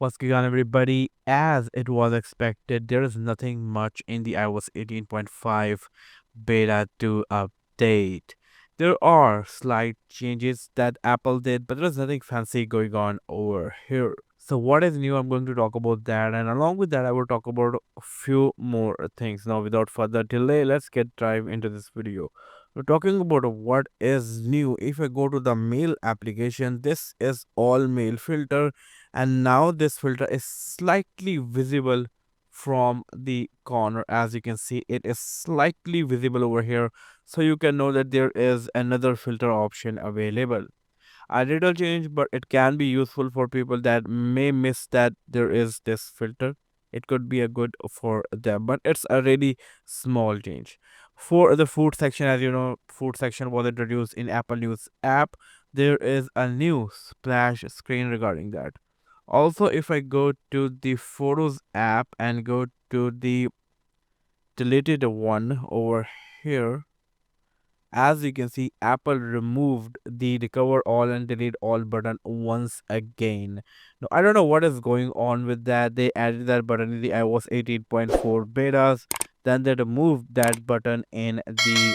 What's going on, everybody? As it was expected, there is nothing much in the iOS 18.5 beta to update. There are slight changes that Apple did, but there's nothing fancy going on over here. So, what is new? I'm going to talk about that, and along with that, I will talk about a few more things. Now, without further delay, let's get dive into this video. We're talking about what is new. If I go to the mail application, this is all mail filter, and now this filter is slightly visible from the corner. As you can see, it is slightly visible over here, so you can know that there is another filter option available. A little change, but it can be useful for people that may miss that there is this filter. It could be a good for them, but it's a really small change. For the food section, as you know, food section was introduced in Apple News app. There is a new splash screen regarding that. Also, if I go to the Photos app and go to the deleted one over here, as you can see, Apple removed the recover all and delete all button once again. Now, I don't know what is going on with that. They added that button in the iOS 18.4 betas. Then they removed that button in the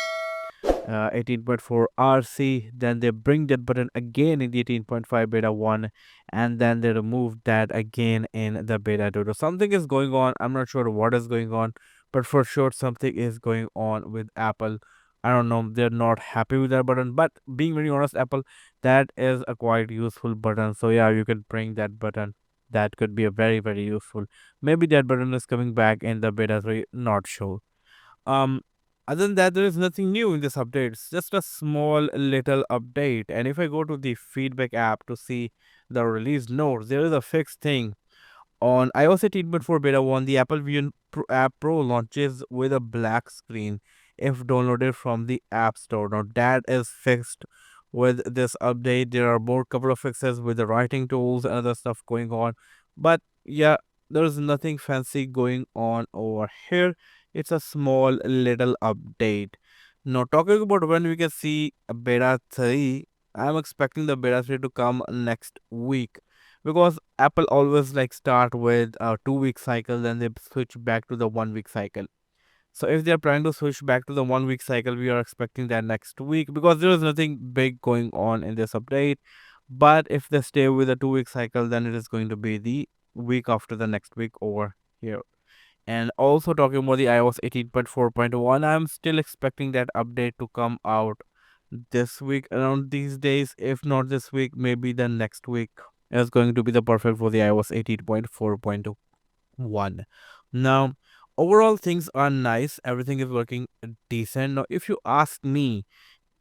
18.4 RC. Then they bring that button again in the 18.5 beta 1, and then they remove that again in the beta 2. So something is going on. I'm not sure what is going on, but for sure something is going on with Apple. I don't know, they're not happy with that button, but being very honest, Apple, that is a quite useful button. So yeah, you can bring that button. That could be a very useful. Maybe that button is coming back in the beta 3, not sure. um, Other than that, there is nothing new in this update. It's just a small little update. And if I go to the feedback app to see the release notes, there is a fixed thing. On iOS 18.4 beta 1, the Apple Vision app Pro launches with a black screen if downloaded from the App Store. Now that is fixed with this update. There are more couple of fixes with the writing tools and other stuff going on. But yeah, there's nothing fancy going on over here. It's a small little update. Now talking about when we can see a beta 3, I'm expecting the beta 3 to come next week, because Apple always like start with a 2 week cycle, then they switch back to the 1 week cycle. So if they're planning to switch back to the 1 week cycle, we are expecting that next week, because there is nothing big going on in this update. But if they stay with a 2 week cycle, then it is going to be the week after the next week over here. And also talking about the iOS 18.4.1, I'm still expecting that update to come out this week around these days. If not this week, maybe the next week is going to be the perfect for the iOS 18.4.1. Now, overall things are nice. Everything is working decent. Now, if you ask me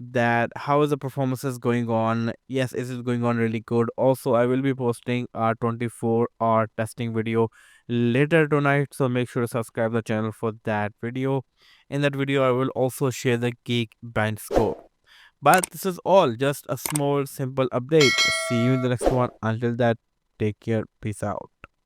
that how is the performances going on, yes, is it going on really good. Also, I will be posting a 24-hour testing video later tonight, so make sure to subscribe the channel for that video. In that video, I will also share the Geekbench score. But this is all just a small simple update. See you in the next one. Until that, take care. Peace out.